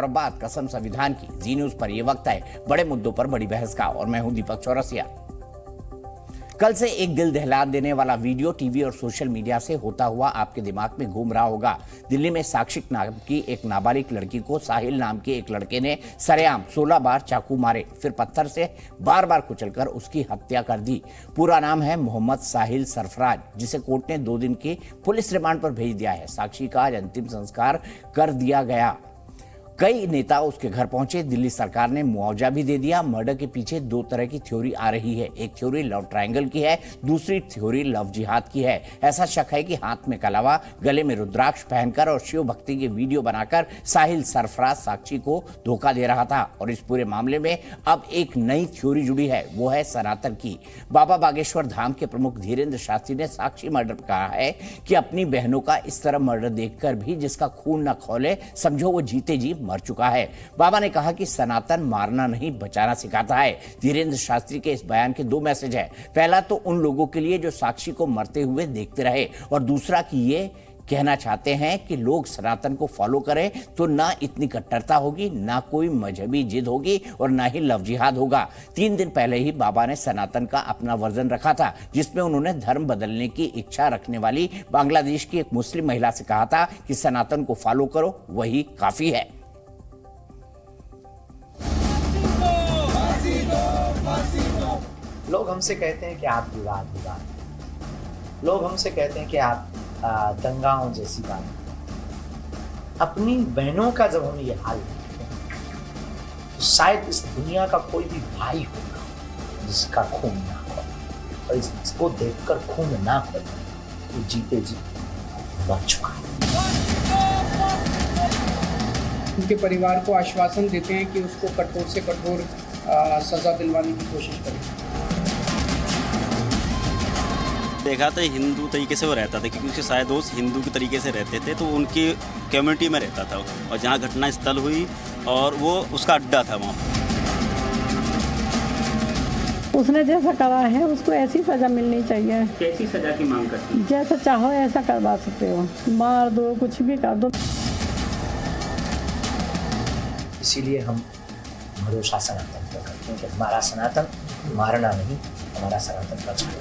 अब बात कसम संविधान की। जी न्यूज पर यह वक्त है बड़े मुद्दों पर बड़ी बहस का, और मैं हूं दीपक चौरसिया। कल से एक दिल दहला देने वाला वीडियो टीवी और सोशल मीडिया से होता हुआ आपके दिमाग में घूम रहा होगा। दिल्ली में साक्षी नाम की एक नाबालिग लड़की को साहिल नाम के एक लड़के ने सरेआम 16 बार चाकू मारे, फिर पत्थर से बार बार कुचलकर उसकी हत्या कर दी। पूरा नाम है मोहम्मद साहिल सरफराज, जिसे कोर्ट ने 2 दिन की पुलिस रिमांड पर भेज दिया है। साक्षी का आज अंतिम संस्कार कर दिया गया। कई नेता उसके घर पहुंचे। दिल्ली सरकार ने मुआवजा भी दे दिया। मर्डर के पीछे 2 तरह की थ्योरी आ रही है। एक थ्योरी लव ट्रायंगल की है, दूसरी थ्योरी लव जिहाद की है। ऐसा शक है कि हाथ में कलावा, गले में रुद्राक्ष पहनकर और शिव भक्ति के वीडियो बनाकर साहिल सरफराज साक्षी को धोखा दे रहा था। और इस पूरे मामले में अब एक नई थ्योरी जुड़ी है, वो है सनातन की। बाबा बागेश्वर धाम के प्रमुख धीरेन्द्र शास्त्री ने साक्षी मर्डर पर कहा है कि अपनी बहनों का इस तरह मर्डर देखकर भी जिसका खून न खौले, समझो वो जीते जी मर चुका है। बाबा ने कहा कि सनातन मारना नहीं बचाना सिखाता है। धीरेन्द्र शास्त्री के इस बयान के 2 मैसेज है। पहला तो उन लोगों के लिए जो साक्षी को मरते हुए देखते रहे, और दूसरा कि ये कहना चाहते हैं कि लोग सनातन को फॉलो करें तो ना इतनी कट्टरता होगी, ना कोई मजहबी जिद होगी, और ना ही लव जिहाद होगा। 3 दिन पहले ही बाबा ने सनातन का अपना वर्जन रखा था, जिसमें उन्होंने धर्म बदलने की इच्छा रखने वाली बांग्लादेश की एक मुस्लिम महिला से कहा था कि सनातन को फॉलो करो, वही काफी है। लोग हमसे कहते हैं कि आप विवाद, लोग हमसे कहते हैं कि आप दंगाओं जैसी बात। अपनी बहनों का जब हम ये हाल देखते हैं तो शायद इस दुनिया का कोई भी भाई होगा जिसका खून ना खोले, और इसको देखकर खून ना खोले तो जीते जी मर चुका है। उनके परिवार को आश्वासन देते हैं कि उसको कठोर से कठोर सजा दिलवाने की कोशिश करें। देखा तो हिंदू तरीके से वो रहता था, क्योंकि उसके सारे दोस्त हिंदू के तरीके से रहते थे, तो उनकी कम्युनिटी में रहता था। और जहाँ घटना स्थल हुई और वो उसका अड्डा था वहाँ। उसने जैसा करा है उसको ऐसी सजा मिलनी चाहिए। कैसी सजा की मांग करती हैं? जैसा चाहो ऐसा करवा सकते हो, मार दो, कुछ भी कर दो। इसीलिए हम भरोसा सनातन पर करते हैं कि हमारा सनातन मारना नहीं, हमारा सनातन बचाना।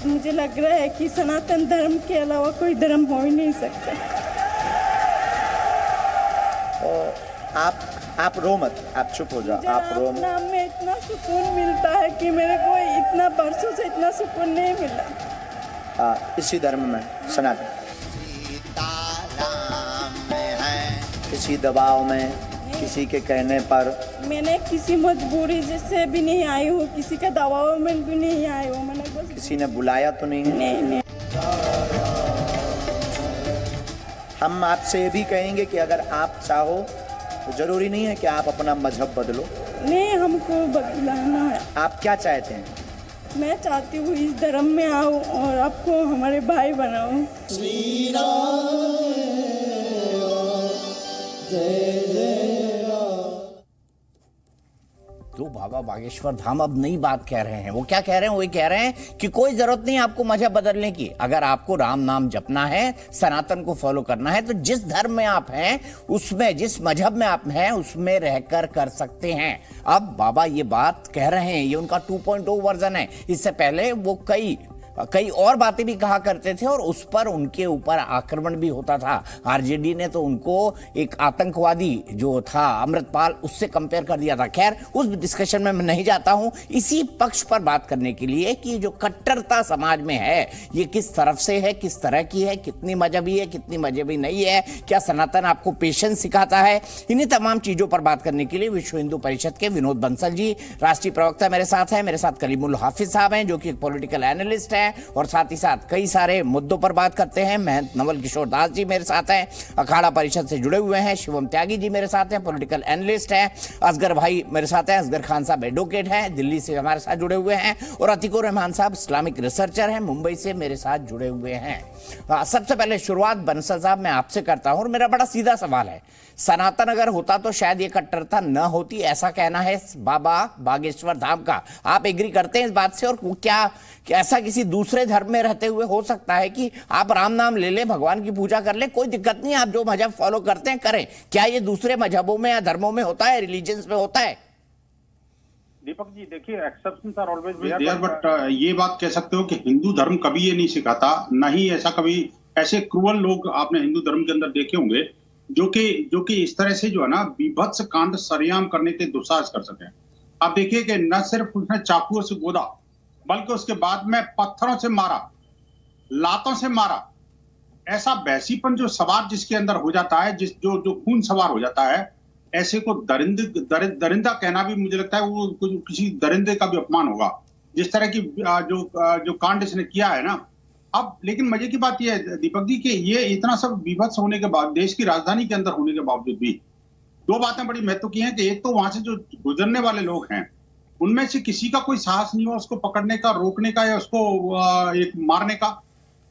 मुझे लग रहा है कि सनातन धर्म के अलावा कोई धर्म हो ही नहीं सकता। आप रो मत, आप चुप हो जाओ, आप रो मत। नाम में इतना सुकून मिलता है कि मेरे को इतना बरसों से इतना सुकून नहीं मिला। इसी धर्म में सनातन किसी दबाव में, किसी के कहने पर, मैंने किसी मजबूरी से भी नहीं आई हूँ, किसी के दबाव में भी नहीं आई हूँ। मैंने बस किसी ने बुलाया तो नहीं है? नहीं। हम आपसे ये भी कहेंगे कि अगर आप चाहो तो जरूरी नहीं है कि आप अपना मजहब बदलो। नहीं, हमको बदलाना है। आप क्या चाहते हैं? मैं चाहती हूँ इस धर्म में आऊँ और आपको हमारे भाई बनाऊँ। तो बाबा बागेश्वर धाम अब नई बात कह रहे हैं। वो क्या कह रहे हैं? वो ये कह रहे हैं कि कोई जरूरत नहीं आपको मजहब बदलने की। अगर आपको राम नाम जपना है, सनातन को फॉलो करना है, तो जिस धर्म में आप हैं उसमें, जिस मजहब में आप हैं उसमें रहकर कर सकते हैं। अब बाबा ये बात कह रहे हैं, ये उनका 2.0 वर्जन है। इससे पहले वो कई और बातें भी कहा करते थे, और उस पर उनके ऊपर आक्रमण भी होता था। आरजेडी ने तो उनको एक आतंकवादी जो था अमृतपाल, उससे कंपेयर कर दिया था। खैर, उस डिस्कशन में मैं नहीं जाता हूं। इसी पक्ष पर बात करने के लिए कि जो कट्टरता समाज में है, ये किस तरफ से है, किस तरह की है, कितनी मजहबी है, कितनी मजहबी नहीं है, क्या सनातन आपको पेशेंस सिखाता है, इन्हीं तमाम चीजों पर बात करने के लिए विश्व हिंदू परिषद के विनोद बंसल जी, राष्ट्रीय प्रवक्ता, मेरे साथ हैं। मेरे साथ कलीमुल हाफिज साहब हैं, जो कि एक पॉलिटिकल एनालिस्ट है और साथ ही साथ कई सारे मुद्दों पर बात करते हैं। महंत नवल किशोर दास जी मेरे साथ हैं, अखाड़ा परिषद से जुड़े हुए हैं। शिवम त्यागी जी मेरे साथ हैं, पॉलिटिकल एनालिस्ट हैं। असगर भाई मेरे साथ हैं, असगर खान साहब एडवोकेट हैं, दिल्ली से हमारे साथ जुड़े हुए हैं। और अतीकुर रहमान साहब इस्लामिक रिसर्चर हैं, मुंबई से मेरे साथ जुड़े हुए हैं। सबसे पहले शुरुआत बंसल साहब मैं आपसे करता हूं, और मेरा बड़ा सीधा सवाल है, सनातन अगर होता तो शायद ये कट्टरता न होती, ऐसा कहना है बाबा बागेश्वर धाम का। आप एग्री करते हैं इस बात से? और क्या ऐसा किसी दूसरे धर्म में रहते हुए हो सकता है कि आप राम नाम ले लें, भगवान की पूजा कर लें, कोई दिक्कत नहीं, आप जो मजहब फॉलो करते हैं करें। क्या ये दूसरे मजहबों में या धर्मों में होता है, रिलीजन्स में होता है? दीपक जी देखिए, exceptions are always there, but ये बात कह सकते हो कि हिंदू धर्म कभी ये नहीं सिखाता, ना ही ऐसा कभी ऐसे क्रूअल लोग आपने हिंदू धर्म के अंदर देखे होंगे जो कि इस तरह से जो है ना बीभत्स कांड सरेआम करने के दुस्साहस कर सके। आप देखिए कि न सिर्फ उसने चाकुओं से गोदा, बल्कि उसके बाद में पत्थरों से मारा, लातों से मारा। ऐसा बहसीपन जो सवार जिसके अंदर हो जाता है, जो खून सवार हो जाता है, ऐसे को दरिंदा कहना भी मुझे लगता है वो किसी दरिंदे का भी अपमान होगा, जिस तरह की जो कांड इसने किया है ना। अब लेकिन मजे की बात यह है दीपक जी कि ये इतना सब विभत्स होने के बाद, देश की राजधानी के अंदर होने के बावजूद भी दो बातें बड़ी महत्व की हैं कि एक तो वहां से जो गुजरने वाले लोग हैं उनमें से किसी का कोई साहस नहीं हुआ उसको पकड़ने का, रोकने का या उसको एक मारने का।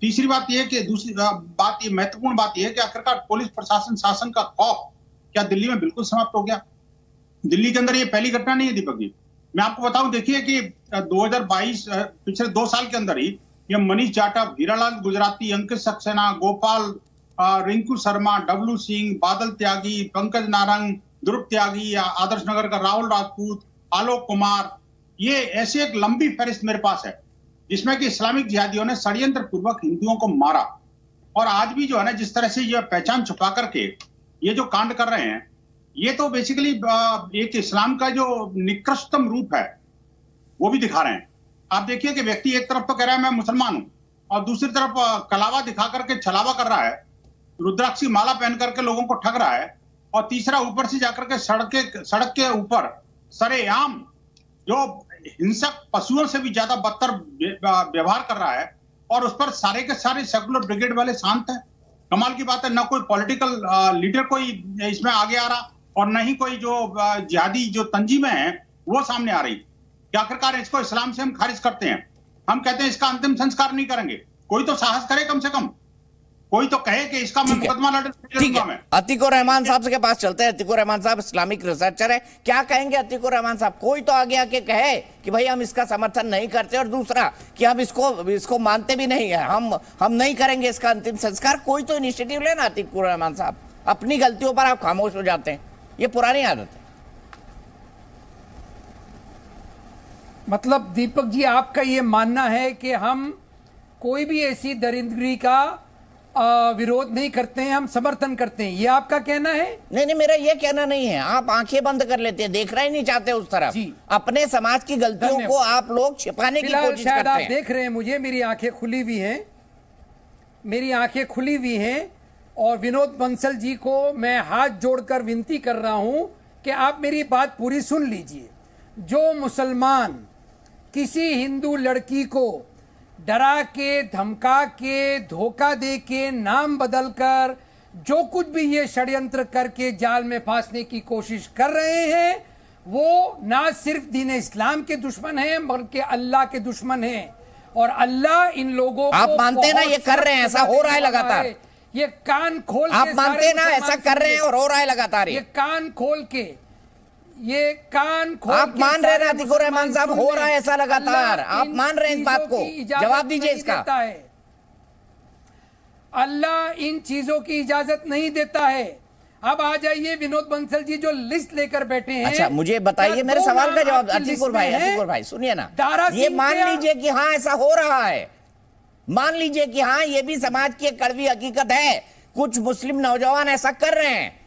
तीसरी बात यह कि दूसरी बात, ये महत्वपूर्ण बात यह है कि आखिरकार पुलिस प्रशासन शासन का खौफ क्या दिल्ली में बिल्कुल समाप्त हो गया? दिल्ली के अंदर ये पहली घटना नहीं है दीपक जी। मैं आपको बताऊं, देखिए कि 2022 पिछले 2 साल के अंदर ही ये मनीष जाटव, हीरालाल गुजराती, अंकित सक्सेना, गोपाल, रिंकू शर्मा, डब्लू सिंह, बादल त्यागी, पंकज नारंग, ध्रुव त्यागी, आदर्श नगर का राहुल राजपूत, आलोक कुमार, ये ऐसे एक लंबी फहरिस्त मेरे पास है जिसमें कि इस्लामिक जिहादियों ने षड्यंत्र पूर्वक हिंदुओं को मारा। और आज भी जो है ना जिस तरह से ये पहचान छुपा करके ये जो कांड कर रहे हैं, ये तो बेसिकली एक इस्लाम का जो निकृष्टतम रूप है वो भी दिखा रहे हैं। आप देखिए कि व्यक्ति एक तरफ तो कह रहा है मैं मुसलमान हूं और दूसरी तरफ कलावा दिखा करके छलावा कर रहा है, रुद्राक्ष की माला पहन करके लोगों को ठग रहा है, और तीसरा ऊपर से जाकर के सड़क के ऊपर सरेआम जो हिंसक पशुओं से भी ज्यादा बदतर व्यवहार कर रहा है, और उस पर सारे के सारे सेकुलर ब्रिगेड वाले शांत हैं। कमाल की बात है, ना कोई पॉलिटिकल लीडर कोई इसमें आगे आ रहा और न ही कोई जो जिहादी जो तंजीमें हैं वो सामने आ रही। क्या आखिरकार इसको इस्लाम से हम खारिज करते हैं, हम कहते हैं इसका अंतिम संस्कार नहीं करेंगे। कोई तो साहस करे, कम से कम कोई तो कहे कि इसका मैं मुकदमा लड़ूंगा मैं। अतीकुर रहमान साहब के पास चलते हैं। अतीकुर रहमान साहब इस्लामिक रिसर्चर है, क्या कहेंगे अतीकुर रहमान साहब? कोई तो आगे आके कहे कि भाई हम इसका समर्थन नहीं करते, और दूसरा कि हम इसको मानते भी नहीं है, हम नहीं करेंगे इसका अंतिम संस्कार। कोई तो इनिशिएटिव लेना अतीकुर रहमान साहब। अपनी गलतियों पर आप खामोश हो जाते हैं, ये पुरानी आदत है। मतलब दीपक जी, आपका ये मानना है कि हम कोई भी ऐसी दरिंदगी का विरोध नहीं करते हैं, हम समर्थन करते हैं, ये आपका कहना है? नहीं, मेरा ये कहना नहीं है। आप आंखें बंद कर लेते हैं, देखना ही नहीं चाहते उस तरफ। अपने समाज की गलतियों को आप लोग छिपाने की कोशिश करते हैं। आप देख रहे हैं मुझे, मेरी आंखें खुली हुई हैं, मेरी आंखें खुली हुई हैं, और विनोद बंसल जी को मैं हाथ जोड़कर विनती कर रहा हूं कि आप मेरी बात पूरी सुन लीजिए। जो मुसलमान किसी हिंदू लड़की को डरा के, धमका के, धोखा दे के, नाम बदलकर, जो कुछ भी ये षड्यंत्र करके जाल में फांसने की कोशिश कर रहे हैं, वो ना सिर्फ दीन इस्लाम के दुश्मन हैं बल्कि अल्लाह के दुश्मन हैं। और अल्लाह इन लोगों को, आप मानते हैं ना ये कर रहे हैं, ऐसा हो रहा है लगातार। ये कान खोल, आप मानते हैं ना ऐसा कर रहे हैं और हो रहा है लगातार। ये कान खोल के, ये कान खोल, आप मान रहे हैं अतीकुर रहमान साहब, हो रहा है ऐसा लगातार? आप मान रहे हैं इस बात को? जवाब दीजिए इसका। अल्लाह इन चीजों की इजाजत नहीं देता है। अब आ जाइए विनोद बंसल जी जो लिस्ट लेकर बैठे हैं। अच्छा, मुझे बताइए मेरे सवाल का जवाब। अतीकुर भाई सुनिए ना, ये मान लीजिए कि हाँ ऐसा हो रहा है, मान लीजिए कि हाँ ये भी समाज की एक कड़वी हकीकत है, कुछ मुस्लिम नौजवान ऐसा कर रहे हैं।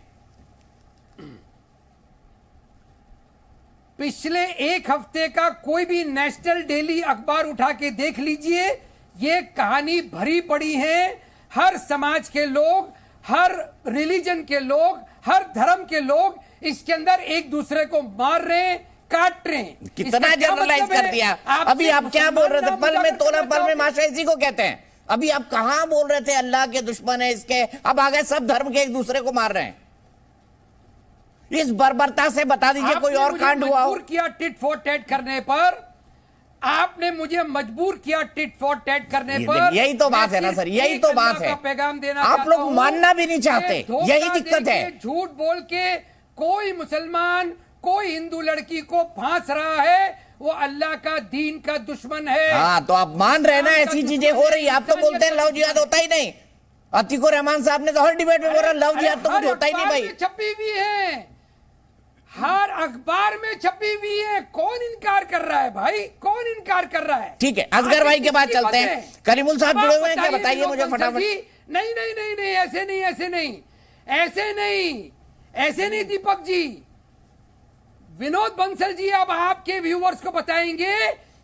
पिछले एक हफ्ते का कोई भी नेशनल डेली अखबार उठा के देख लीजिए, ये कहानी भरी पड़ी है। हर समाज के लोग, हर रिलीजन के लोग, हर धर्म के लोग इसके अंदर एक दूसरे को मार रहे हैं, काट रहे हैं। कितना जनरलाइज कर दिया। अभी आप क्या बोल रहे थे? पल में तोला पल में माशा, इसी को कहते हैं। अभी आप कहां बोल रहे थे अल्लाह के दुश्मन है इसके, अब आ गए सब धर्म के एक दूसरे को मार रहे हैं। इस बर्बरता से बता दीजिए कोई और कांड हुआ हो? किया टिट फॉर टैट करने पर, आपने मुझे मजबूर किया टिट फॉर टैट करने पर। यही तो बात है ना सर, यही तो बात है। पैगाम देना आप लोग मानना भी नहीं चाहते, यही दिक्कत है। झूठ बोल के कोई मुसलमान, कोई हिंदू लड़की को फांस रहा है, वो अल्लाह का दीन का दुश्मन है। हाँ, तो आप मान रहे ना ऐसी चीजें हो रही, आप तो बोलते हैं लव जिहाद होता ही नहीं। अतीकुर रहमान साहब ने तो हर डिबेट में बोला लव जिहाद तो कुछ होता ही नहीं भाई। छपी हुई है, हर अखबार में छपी हुई है, कौन इनकार कर रहा है भाई, कौन इनकार कर रहा है? ठीक है, असगर भाई के बाद चलते हैं। करीमुल साहब जुड़े हुए हैं क्या, बताइए मुझे फटाफट। नहीं नहीं नहीं नहीं, ऐसे नहीं, ऐसे नहीं, ऐसे नहीं, ऐसे नहीं दीपक जी। विनोद बंसल जी अब आपके व्यूअर्स को बताएंगे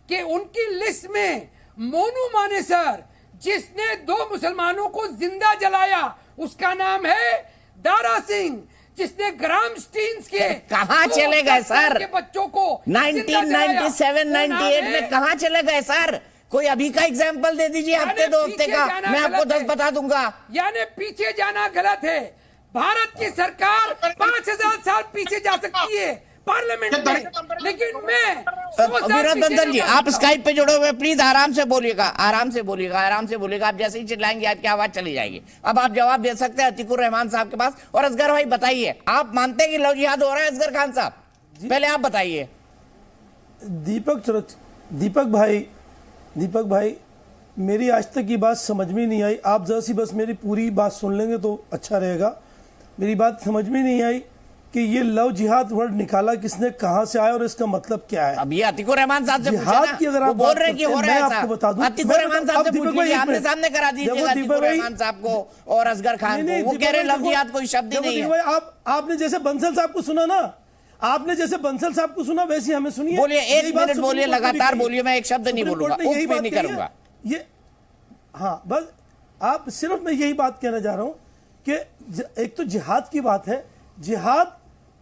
कि उनकी लिस्ट में मोनू मानेसर, जिसने 2 मुसलमानों को जिंदा जलाया, उसका नाम है दारा सिंह, जिसने ग्राम स्टीन्स के कहां चले गए सर के बच्चों को 1997-98 में कहां चले गए सर? कोई अभी का एग्जाम्पल दे दीजिए, हफ्ते 2 हफ्ते का, मैं आपको 10 बता दूंगा। यानी पीछे जाना गलत है। भारत की सरकार 5000 साल पीछे जा सकती है पार्लियामेंट में, लेकिन मैं विनोद बंसल जी आप स्काइप पे जुड़े हुए, प्लीज आराम से बोलिएगा, आराम से बोलिएगा, आराम से बोलिएगा। आप जैसे ही चिल्लाएंगे आपकी आवाज चली जाएगी। अब आप जवाब दे सकते हैं अतीकुर रहमान साहब के पास। और असगर भाई बताइए, आप मानते हैं कि लव जिहाद हो रहा है? असगर खान साहब पहले आप बताइए। दीपक भाई मेरी आज तक की बात समझ में नहीं आई। आप जरा सी बस मेरी पूरी बात सुन लेंगे तो अच्छा रहेगा। मेरी बात समझ में नहीं आई कि ये लव जिहाद वर्ड निकाला किसने, कहां से आया और इसका मतलब क्या है? अब ये अतीकुर रहमान साहब से जिहाद की अगर आप बोल रहे हैं कि हो रहा है, मैं आपको बता दूं, अतीकुर रहमान साहब से पूछ लीजिए, आमने सामने करा दीजिएगा अतीकुर रहमान साहब को और असगर खान को। वो कह रहे लव जिहाद कोई शब्द ही नहीं है। आपने जैसे बंसल साहब को सुना ना, आपने जैसे बंसल साहब को सुना वैसे हमें सुनिए। बोलिए, 1 मिनट बोलिए, लगातार बोलिए, मैं एक शब्द नहीं बोलूंगा, उप नहीं करूंगा। ये हाँ, बस आप सिर्फ मैं यही बात कहना चाह रहा हूं कि एक तो जिहाद की बात है। जिहाद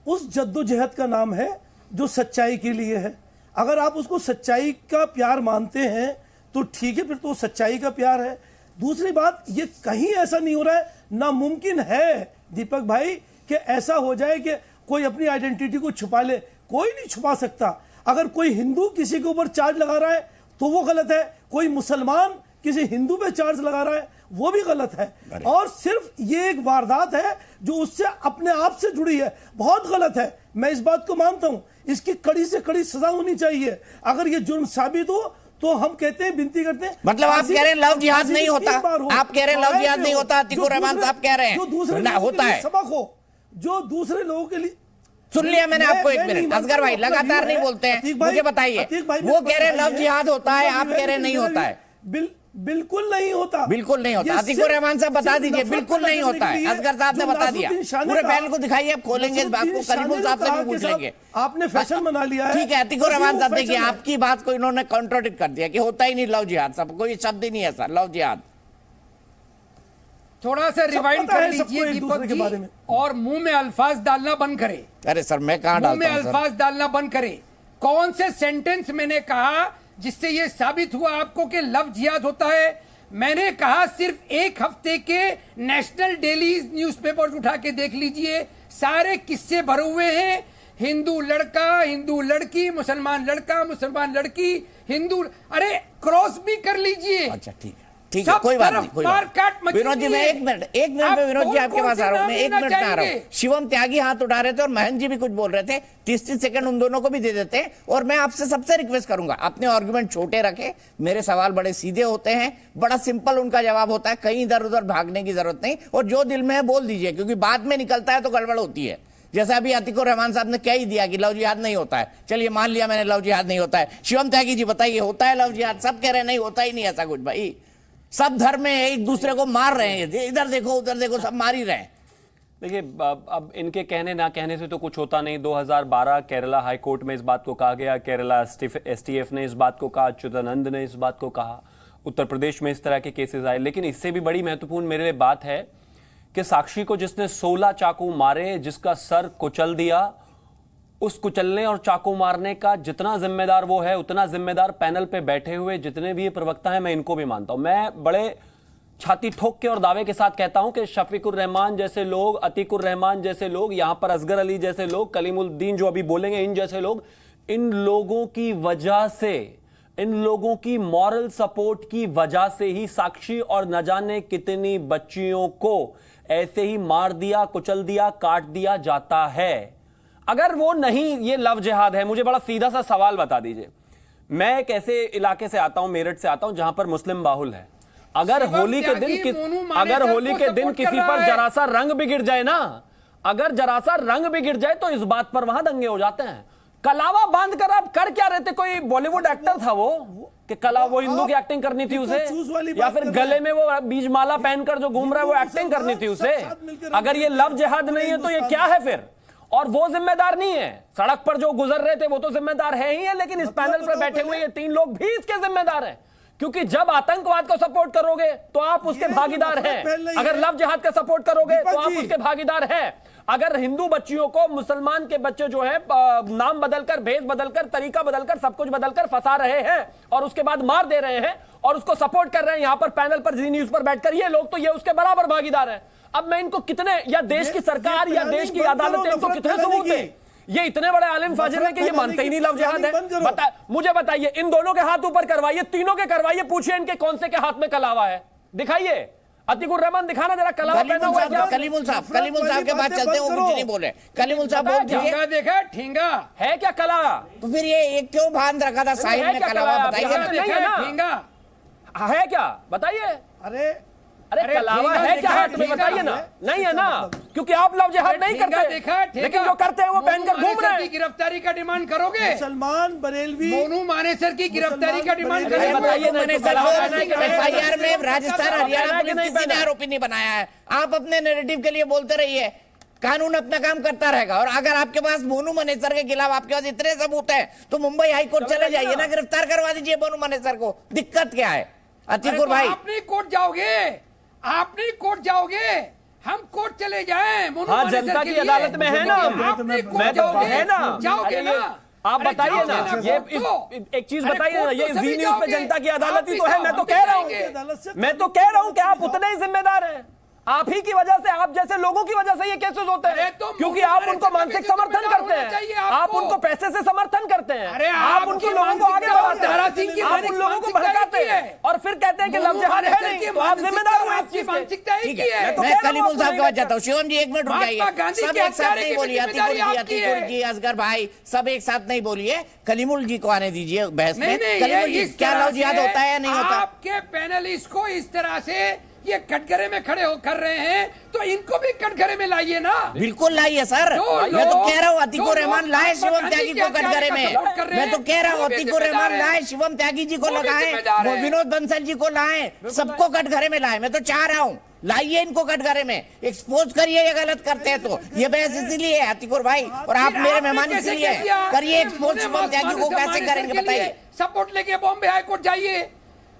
उस जद्दोजहद का नाम है जो सच्चाई के लिए है। अगर आप उसको सच्चाई का प्यार मानते हैं तो ठीक है, फिर तो सच्चाई का प्यार है। दूसरी बात, ये कहीं ऐसा नहीं हो रहा है, नामुमकिन है दीपक भाई कि ऐसा हो जाए कि कोई अपनी आइडेंटिटी को छुपा ले। कोई नहीं छुपा सकता। अगर कोई हिंदू किसी के ऊपर चार्ज लगा रहा है तो वो गलत है, कोई मुसलमान किसी हिंदू पे चार्ज लगा रहा है वो भी गलत है। और सिर्फ ये एक वारदात है जो उससे अपने आप से जुड़ी है, बहुत गलत है। मैं इस बात को मानता हूं, इसकी कड़ी से कड़ी सजा होनी चाहिए। अगर ये जुर्म साबित हो तो हम कहते हैं, विनती करते हैं। मतलब आप कह रहे हैं लव जिहाद नहीं होता? आप कह रहे हैं लव जिहाद नहीं होता? अतीकुर रहमान साहब कह रहे हैं होता है। सबक हो जो दूसरे लोगों के लिए। सुन लिया मैंने आपको, 1 मिनट। असगर भाई लगातार नहीं बोलते हैं, मुझे बताइए। वो कह रहे हैं लव जिहाद होता है, आप कह रहे हैं नहीं होता है। बिल्कुल नहीं होता, बिल्कुल नहीं होता। अतीकुर रहमान साहब बता दीजिए, बिल्कुल नहीं होता है। असगर साहब ने बता दिया, पूरे पैनल को दिखाइए, अब खोलेंगे इस बात को, करीमुल साहब से भी पूछ लेंगे। आपने फैशन बना लिया है। ठीक है, अतीकुर रहमान साहब देखिए, आपकी बात को इन्होंने कॉन्ट्रोडिक्ट कर दिया कि होता ही नहीं लव जिहाद, सब कोई शब्द ही नहीं है सर लव जिहाद। थोड़ा सा रिवाइंड कर लीजिए दीपक जी, और मुंह में अल्फाज डालना बंद करे। अरे सर मैं कहां डालता हूं? मुंह में अल्फाज डालना बंद करे। कौन से सेंटेंस मैंने कहा जिससे ये साबित हुआ आपको कि लव जिहाद होता है? मैंने कहा सिर्फ 1 हफ्ते के नेशनल डेली न्यूज़पेपर्स उठा के देख लीजिए, सारे किस्से भरे हुए हैं। हिंदू लड़का, हिंदू लड़की, मुसलमान लड़का, मुसलमान लड़की, हिंदू, अरे क्रॉस भी कर लीजिए। अच्छा ठीक है, ठीक है, कोई बात नहीं, कोई बात नहीं। विनोद जी मैं 1 मिनट में विनोद जी आपके पास आ रहा हूँ, मैं 1 मिनट में आ रहा हूँ। शिवम त्यागी हाथ उठा रहे थे और महंत जी भी कुछ बोल रहे थे, 30-30 सेकंड उन दोनों को भी दे देते हैं। और मैं आपसे सबसे रिक्वेस्ट करूंगा, अपने आर्गुमेंट छोटे रखें, मेरे सवाल बड़े सीधे होते हैं, बड़ा सिंपल उनका जवाब होता है, कहीं इधर उधर भागने की जरूरत नहीं, और जो दिल में है बोल दीजिए, क्योंकि बाद में निकलता है तो गड़बड़ होती है। जैसे अभी अतीकुर रहमान साहब ने कह ही दिया कि लव जिहाद नहीं होता है, चलिए मान लिया मैंने लव जिहाद नहीं होता है। शिवम त्यागी जी बताइए, होता है लव जिहाद? सब कह रहे हैं नहीं होता ही नहीं ऐसा कुछ। भाई सब धर्म में एक दूसरे को मार रहे हैं, इधर देखो उधर देखो, सब मार ही रहे हैं। देखिए अब इनके कहने ना कहने से तो कुछ होता नहीं। 2012 केरला हाई कोर्ट में इस बात को कहा गया, केरला STF ने इस बात को कहा, अच्युतानंद ने इस बात को कहा, उत्तर प्रदेश में इस तरह के केसेस आए। लेकिन इससे भी बड़ी महत्वपूर्ण मेरे लिए बात है कि साक्षी को जिसने 16 चाकू मारे, जिसका सर कुचल दिया, उस कुचलने और चाकू मारने का जितना जिम्मेदार वो है, उतना जिम्मेदार पैनल पे बैठे हुए जितने भी ये प्रवक्ता हैं, मैं इनको भी मानता हूं। मैं बड़े छाती ठोक के और दावे के साथ कहता हूं कि शफीकुर रहमान जैसे लोग, अतीकुर रहमान जैसे लोग, यहां पर असगर अली जैसे लोग, कलीमुद्दीन जो अभी बोलेंगे, इन जैसे लोग, इन लोगों की वजह से, इन लोगों की मॉरल सपोर्ट की वजह से ही साक्षी और न जाने कितनी बच्चियों को ऐसे ही मार दिया, कुचल दिया, काट दिया जाता है। अगर वो नहीं, ये लव जिहाद है, मुझे बड़ा सीधा सा सवाल बता दीजिए, मैं एक ऐसे इलाके से आता हूं, मेरठ से आता हूं, जहां पर मुस्लिम बाहुल है। अगर होली के दिन किसी पर जरा सा रंग बिगड़ जाए ना, अगर जरा सा रंग बिगड़ जाए तो इस बात पर वहां दंगे हो जाते हैं। कलावा बांध कर आप कर क्या रहे थे? कोई बॉलीवुड एक्टर था वो कि कला वो हिंदू की एक्टिंग करनी थी उसे, या फिर गले में वो बीजमाला पहनकर जो घूम रहा है वो एक्टिंग करनी थी उसे? अगर ये लव जिहाद नहीं है तो ये क्या है फिर? और वो जिम्मेदार नहीं है, सड़क पर जो गुजर रहे थे वो तो जिम्मेदार है ही है, लेकिन इस पैनल पर बैठे हुए ये 3 लोग भी इसके जिम्मेदार हैं, क्योंकि जब आतंकवाद को सपोर्ट करोगे तो आप उसके भागीदार हैं, अगर लव जिहाद का सपोर्ट करोगे तो आप उसके भागीदार हैं। अगर हिंदू बच्चियों को मुसलमान के बच्चे जो है नाम बदलकर, भेष बदलकर, तरीका बदलकर, सब कुछ बदलकर फंसा रहे हैं और उसके बाद मार दे रहे हैं और उसको सपोर्ट कर रहे हैं यहां पर पैनल पर, जी न्यूज पर बैठकर ये लोग, तो ये उसके बराबर भागीदार हैं। अब मैं इनको कितने, या देश की सरकार या देश की अदालतें इनको कितने सबूत है? ये इतने बड़े आलिम फाजिल हैं कि ये मानते ही नहीं लव जिहाद है। मुझे बताइए, इन दोनों के हाथ ऊपर करवाइए, तीनों के करवाइए, पूछिए इनके कौन से के हाथ में कलावा है, दिखाइए। अतीकुर रहमान दिखाना जरा कलावा पहना हुआ है। कलीमुल साहब के बात चलते हैं, वो कुछ नहीं बोले। कलीमुल साहब बोल ठेंगा देखा, ठेंगा है क्या कलावा? तो फिर ये क्यों बांध रखा था साहिल ने कलावा? बताइए ना, ठेंगा है क्या, बताइए। अरे कलावा है क्या हाथ में, बताइए ना। नहीं है ना, क्योंकि आप लव जिहाद नहीं करते, लेकिन जो करते हैं वो पहनकर घूम रहे हैं। गिरफ्तारी का डिमांड करोगे? सलमान बरेलवी, मोनू मानेसर की गिरफ्तारी का डिमांड करोगे? एफआईआर में राजस्थान हरियाणा पुलिस किसी ने आरोपी नहीं बनाया है। आप अपने नैरेटिव के लिए बोलते रहिए, कानून अपना काम करता रहेगा। और अगर आपके पास मोनू मनेसर के खिलाफ आपके पास इतने सबूत है तो मुंबई हाई कोर्ट चले जाइए ना, गिरफ्तार करवा दीजिए मोनू मनेसर को। दिक्कत क्या है अतीकुर भाई? आप नहीं कोर्ट जाओगे, आप नहीं कोर्ट जाओगे, हम कोर्ट चले जाए। हाँ, जनता की अदालत में है ना, मैं तो है ना, जाओगे ना। आप बताइए ना, ये एक चीज बताइए ना, ये जी न्यूज पे जनता की अदालत ही तो है। मैं तो कह रहा हूँ कि आप उतने ही जिम्मेदार हैं। आप ही की वजह से, आप जैसे लोगों की वजह से ये केसेस होते हैं, क्योंकि आप उनको मानसिक समर्थन करते हैं, आप उनको पैसे से समर्थन करते हैं, आप उनके लोगों को आगे बढ़ाते हैं, आप उन लोगों को भड़काते हैं और फिर कहते हैं कि लव जिहाद है नहीं, तो आप जिम्मेदार हुए इस चीज के। मैं कलीमुल साहब के पास जाता हूँ। शिवम जी 1 मिनट रुक जाइए, सब एक साथ नहीं बोलिए। अतीकुर जी, असगर भाई, सब एक साथ नहीं बोलिए। कलीमुल जी को आने दीजिए बहस में। कलीमुल जी, क्या लव जिहाद होता है या नहीं होता? आपके पैनलिस्ट को इस तरह से ये कटघरे में खड़े हो कर रहे हैं तो इनको भी कटघरे में लाइए ना। बिल्कुल लाइए सर, मैं तो कह रहा हूँ अतीकुर रहमान लाए शिवम त्यागी को कटघरे में। मैं तो कह रहा हूँ अतीकुर रहमान लाए, शिवम त्यागी जी को लगाएं, विनोद बंसल जी को लाएं, सबको कटघरे में लाएं। मैं तो चाह रहा हूँ लाइए इनको कटघरे में, एक्सपोज करिए ये गलत करते हैं तो। ये बहस इसीलिए है अतीकुर भाई, और आप मेरे मेहमान इसलिए करिए एक्सपोज। शिवम त्यागी को कैसे करेंगे बताइए? सपोर्ट लेके बॉम्बे हाई कोर्ट जाइए।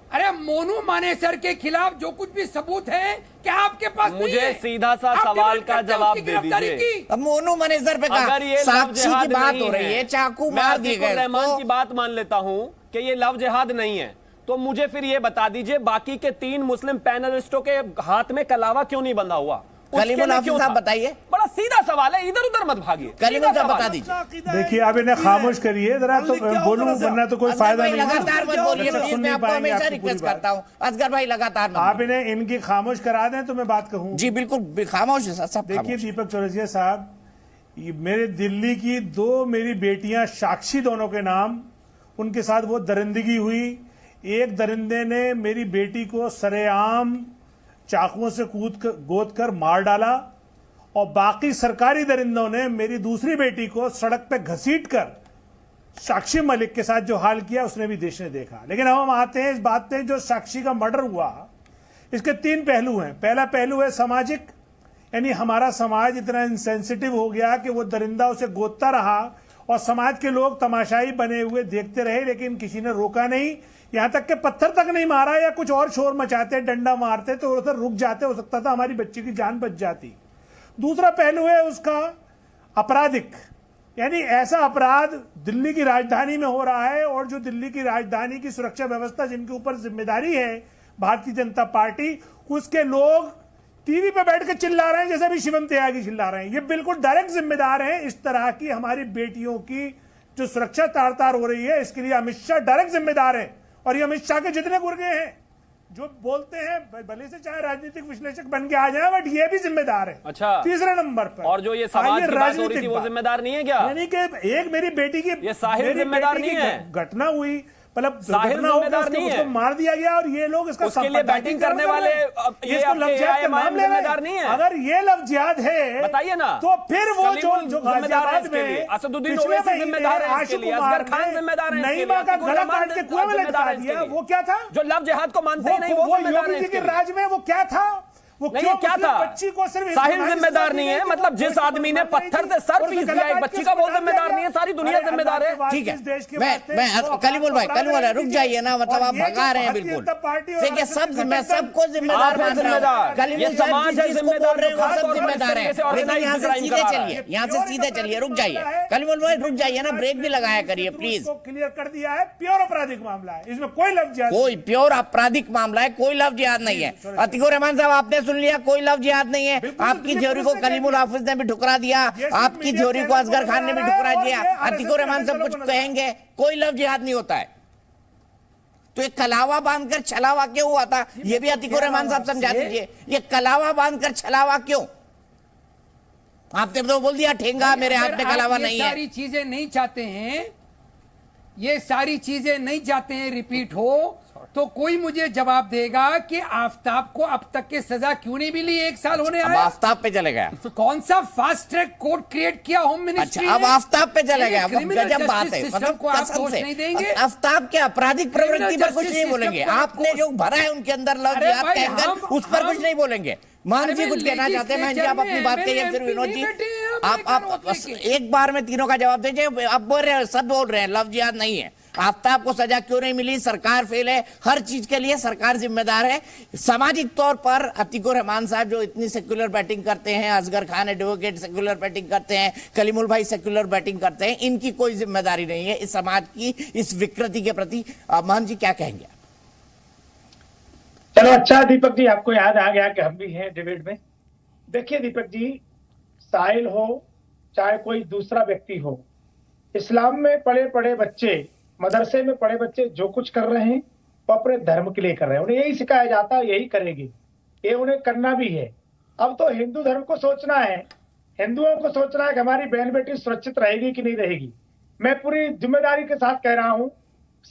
अरे मोनू मानेसर के खिलाफ जो कुछ भी सबूत है क्या आपके पास? मुझे सीधा सा सवाल का जवाब दे दीजिए। अब मोनू मानेसर पे अगर ये साक्षी की बात हो रही है, चाकू मार दिए गए, रहमान की बात मान लेता हूं कि ये लव जिहाद नहीं है, तो मुझे फिर ये बता दीजिए बाकी के 3 मुस्लिम पैनलिस्टों के हाथ में कलावा क्यों नहीं बंधा हुआ? कलीमुल हाफिज साहब बताइए। बड़ा सीधा सवाल है, इधर उधर मत भागिए। कलीमुल साहब बता दीजिए। देखिए, अब इन्हें खामोश करिए जरा, तो बोलूं वरना तो कोई फायदा नहीं। लगातार मत बोलिए प्लीज, मैं आपको हमेशा रिक्वेस्ट करता हूं। असगर भाई लगातार आप इन्हें इनकी खामोश करा दें तो मैं बात कहूं। जी बिल्कुल खामोश है सब। देखिए दीपक चौरसिया साहब, मेरे दिल्ली की 2 मेरी बेटियां साक्षी, दोनों के नाम, उनके साथ वो दरिंदगी हुई। एक दरिंदे ने मेरी बेटी को सरेआम चाकुओं से गोद कर मार डाला और बाकी सरकारी दरिंदों ने मेरी दूसरी बेटी को सड़क पे घसीटकर साक्षी मलिक के साथ जो हाल किया उसने भी देश ने देखा। लेकिन अब हम आते हैं इस बात पे, जो साक्षी का मर्डर हुआ इसके 3 पहलू हैं। पहला पहलू है सामाजिक, यानी हमारा समाज इतना इंसेंसिटिव हो गया कि वो दरिंदा उसे गोदता रहा और समाज के लोग तमाशाई बने हुए देखते रहे, लेकिन किसी ने रोका नहीं। यहां तक कि पत्थर तक नहीं मारा या कुछ और शोर मचाते, डंडा मारते तो उधर रुक जाते, हो सकता था हमारी बच्ची की जान बच जाती। दूसरा पहलू है उसका आपराधिक, यानी ऐसा अपराध दिल्ली की राजधानी में हो रहा है और जो दिल्ली की राजधानी की सुरक्षा व्यवस्था जिनके ऊपर जिम्मेदारी है भारतीय जनता पार्टी, उसके लोग टीवी पे बैठ के चिल्ला रहे हैं जैसे भी शिवम त्यागी चिल्ला रहे हैं। ये बिल्कुल डायरेक्ट जिम्मेदार हैं इस तरह की हमारी बेटियों की जो सुरक्षा तार-तार हो रही है, इसके लिए अमित शाह डायरेक्ट जिम्मेदार है। और ये अमित शाह के जितने गुर्गे हैं जो बोलते हैं, भले से चाहे राजनीतिक विश्लेषक बन के आ जाए, बट ये भी जिम्मेदार है। अच्छा, तीसरे नंबर पर। और जो ये समाज की बात हो रही थी वो जिम्मेदार नहीं है क्या? यानी कि एक मेरी बेटी की, ये साहिल जिम्मेदार नहीं है। घटना हुई, मतलब साहिल घटना हो गई, जिम्मेदार नहीं उसको है। मार दिया गया और ये लोग इसका उसके लिए बैटिंग करने वाले ये इसको लव जिहाद के मामले में जिम्मेदार नहीं है। अगर ये लव जिहाद है बताइए ना, तो फिर वो जो जिम्मेदार है इसके लिए, असदुद्दीन ओवैसी जिम्मेदार है इसके लिए, असगर खान जिम्मेदार है इसके लिए, नईमा का गला काट के कुएं में लटका दिया, वो क्या था? जो लव जिहाद को मानते ही नहीं वो जिम्मेदार है योगी जी इसके के लिए। राज में वो क्या था? वो नहीं क्यों क्या था? बच्ची को सिर्फ साहिल जिम्मेदार नहीं है, मतलब जिस आदमी ने पत्थर से सर पीस दिया एक बच्ची का, वो जिम्मेदार नहीं है, सारी दुनिया जिम्मेदार है। ठीक है, मैं कलीमुल भाई रुक जाइए ना, मतलब आप भगा रहे हैं बिल्कुल। देखिए मैं सबको जिम्मेदार मान रहा हूं। कलीमुल साहब जिस चीज को बोल रहे हैं वो सब जिम्मेदार है, लेकिन यहाँ से सीधे चलिए, यहाँ से सीधे चलिए, रुक जाइए कलीमुल भाई, रुक जाइए ना, ब्रेक भी लगाया करिए प्लीज। क्लियर कर दिया है, प्योर आपराधिक मामला है, इसमें कोई लव जिहाद, कोई प्योर आपराधिक मामला है, कोई लव जिहाद नहीं है। अतीकुर रहमान साहब आपने सुन लिया, कोई लव जिहाद नहीं है। आपकी थ्योरी को कलीमुल हाफिज ने भी ठुकरा दिया, आपकी थ्योरी को असगर खान ने भी ठुकरा दिया। अतीकुर रहमान साहब कुछ कहेंगे, कोई लव जिहाद नहीं होता है। तो ये कलावा बांधकर छलावा क्यों हुआ था, ये भी अतीकुर रहमान साहब समझा दीजिए। ये कलावा बांधकर छलावा क्यों? आपने तो बोल दिया ठेंगा मेरे हाथ में कलावा नहीं है। सारी चीजें नहीं चाहते हैं, ये सारी चीजें नहीं चाहते हैं रिपीट हो, तो कोई मुझे जवाब देगा कि आफ्ताब को अब तक के सजा क्यों नहीं मिली? 1 साल होने आया, आफ्ताब पे चले गया। कौन सा फास्ट ट्रैक कोर्ट क्रिएट किया होम मिनिस्ट्री? अच्छा, अब आफ्ताब पे चले गया, गजब बात है। मतलब को आप दोष नहीं देंगे? आफ्ताब के आपराधिक प्रवृत्ति पर कुछ नहीं बोलेंगे, आपने जो भरा है उनके अंदर लव जिहाद का एंगल, उस पर कुछ नहीं बोलेंगे। मान जी कुछ कहना चाहते हैं, मान जी आप अपनी बात कहिए, फिर विनोद जी आप एक बार में तीनों का जवाब दीजिए। आप बोल रहे हैं, सब बोल रहे हैं लव जिहाद नहीं है, आफ्ताब को सजा क्यों नहीं मिली? सरकार फेल है, हर चीज के लिए सरकार जिम्मेदार है। सामाजिक तौर पर अतीकुर रहमान साहब जो इतनी सेक्युलर बैटिंग करते हैं, Asgar Khan advocate secular batting करते हैं, कलीमुल भाई सेक्युलर बैटिंग करते हैं, इनकी कोई जिम्मेदारी नहीं है इस समाज की इस विकृति के प्रति। मोहन जी क्या कहेंगे? चलो अच्छा दीपक जी, आपको याद आ गया कि हम भी हैं डिबेट में। देखिए दीपक जी, साहिल हो चाहे कोई दूसरा व्यक्ति हो, इस्लाम में पढ़े पढ़े बच्चे, मदरसे में पढ़े बच्चे जो कुछ कर रहे हैं वो अपने धर्म के लिए कर रहे हैं, उन्हें यही सिखाया जाता है, यही करेंगे, ये उन्हें करना भी है। अब तो हिंदू धर्म को सोचना है, हिंदुओं को सोचना है कि हमारी बहन बेटी सुरक्षित रहेगी कि नहीं रहेगी। मैं पूरी जिम्मेदारी के साथ कह रहा हूँ,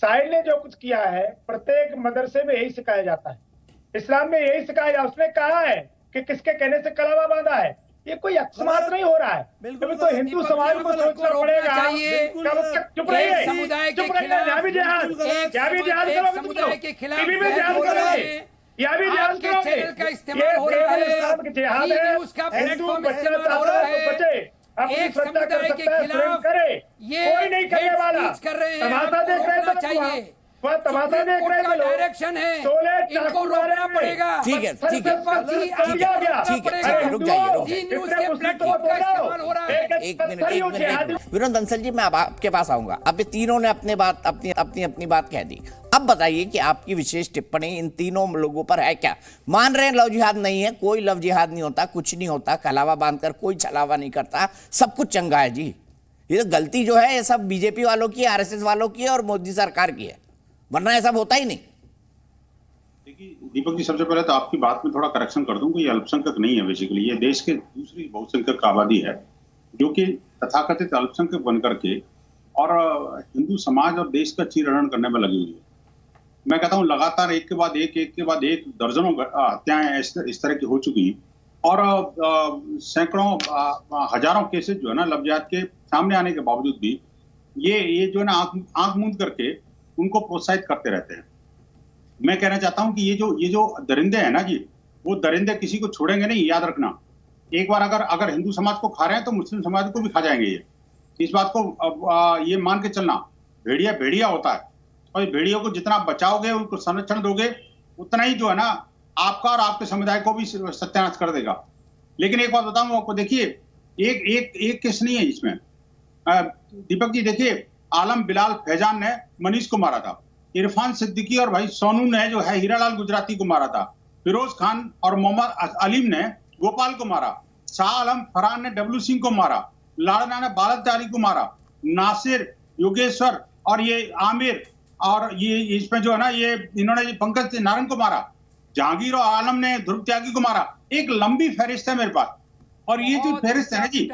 साहिल ने जो कुछ किया है प्रत्येक मदरसे में यही सिखाया जाता है, इस्लाम में यही सिखाया जाता है। उसने कहा है कि किसके कहने से कलावा बांधा है, ये कोई अकस्मात नहीं हो रहा है, बिल्कुल। तो हिंदू समाज को सोचना पड़ेगा। चुप रहिए, समुदाय के खिलाफ यहाँ भी जिहाद समुदाय के खिलाफ यहाँ भी जिहाद चैनल का इस्तेमाल हो रहा है, उसका प्लेटफॉर्म इस्तेमाल हो रहा है, एक समुदाय के खिलाफ ये कोई नहीं करने वाला कर रहे हैं। तमाशा देख रहे हैं, चाहिए तमाशा देख रहे हैं, डायरेक्शन है, इनको रोकना पड़ेगा। ठीक है, ठीक है, ठीक है, रुक जाइए, एक मिनट विनोद बंसल जी, मैं अब आपके पास आऊंगा। अब तीनों ने अपनी बात कह दी। अब बताइए कि आपकी विशेष टिप्पणी इन तीनों लोगों पर है क्या? मान रहे हैं लव जिहाद नहीं है, कोई लव जिहाद नहीं होता, कुछ नहीं होता, कलावा बांधकर कोई छलावा नहीं करता, सब कुछ चंगा है जी। ये तो गलती जो है ये सब बीजेपी वालों की, आरएसएस वालों की और मोदी सरकार की है, वरना ऐसा होता ही नहीं। देखिए दीपक जी, सबसे पहले तो आपकी बात में थोड़ा करेक्शन कर दूं कि ये अल्पसंख्यक नहीं है, बेसिकली ये देश के दूसरी बहुसंख्यक आबादी है जो कि तथाकथित अल्पसंख्यक बनकर के और हिंदू समाज और देश का चीरहरण करने में लगी हुई है। मैं कहता हूं लगातार एक के बाद एक दर्जनों हत्याएं इस तरह की हो चुकी और सैकड़ों हजारों केसेस जो है ना लव जिहाद के सामने आने के बावजूद भी ये जो है ना आंख मूंद करके उनको प्रोत्साहित करते रहते हैं। मैं कहना चाहता हूं कि ये जो दरिंदे हैं ना जी, वो दरिंदे किसी को छोड़ेंगे नहीं, याद रखना। एक बार अगर हिंदू समाज को खा रहे हैं तो मुस्लिम समाज को भी खा जाएंगे। ये इस बात को ये मान के चलना, भेड़िया होता है और भेड़ियों को जितना बचाओगे, उनको संरक्षण दोगे, उतना ही जो है ना आपका और आपके समुदाय को भी सत्यानाश कर देगा। लेकिन एक बात बताऊं आपको, देखिए एक केस नहीं है इसमें दीपक जी। देखिए आलम बिलाल फैजान ने मनीष को मारा था, इरफान सिद्दीकी और भाई सोनू ने जो है हीरालाल गुजराती को मारा था, फिरोज खान और मोहम्मद अलीम ने गोपाल को मारा, शाह आलम फरहान ने डब्लू सिंह को मारा, लाड़ना ने बालक को मारा, नासिर योगेश्वर और ये आमिर और ये इसमें जो है ना ये इन्होंने पंकज नारायण को मारा, जहांगीर और आलम ने ध्रुव त्यागी को मारा। एक लंबी फहरिस्त है मेरे पास, और ये जो फहरिस्त है ना जी,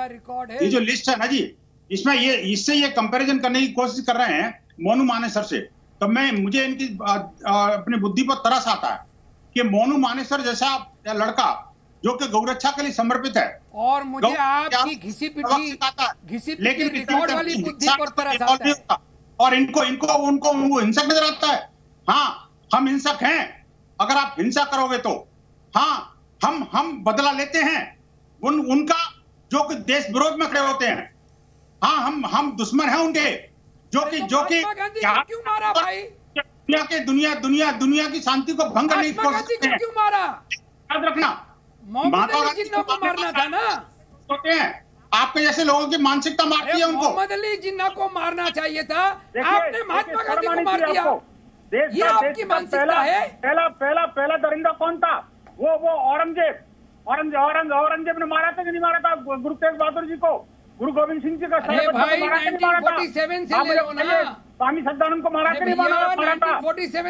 ये जो लिस्ट है ना जी, इसमें इससे ये कंपैरिजन करने की कोशिश कर रहे हैं मोनू मानेसर से। तो मुझे इनकी अपनी बुद्धि पर तरस आता है कि मोनू मानेसर जैसा लड़का जो कि गौरक्षा के लिए समर्पित है, और मुझे आपकी घिसी पिटी रिकॉर्ड वाली बुद्धि पर तरस आता है, और उनको वो हिंसक नजर आता है। हाँ, हम हिंसक हैं, अगर आप हिंसा करोगे तो। हाँ, हम बदला लेते हैं उनका जो कि देश विरोध में खड़े होते हैं। हाँ, हम दुश्मन हैं उनके, जो कि क्यों मारा भाई? दुनिया की शांति को भंग नहीं कर सकते हैं। क्यों मारा? याद रखना, मोहम्मद अली जिन्ना को मारना था ना। होते हैं आपके जैसे लोगों की मानसिकता मारती है उनको। मोहम्मद अली जिन्ना को मारना चाहिए था, आपने महात्मा गांधी को मार दिया। ये आपकी मानसिकता है। पहला दरिंदा कौन था? वो औरंगजेब ने मारा था कि नहीं मारा था गुरु तेग बहादुर जी को? गुरु गोविंद सिंह जी का भाई 1947 से ले लो ना। स्वामी सदानंद को मारा के नहीं मारा था? 1947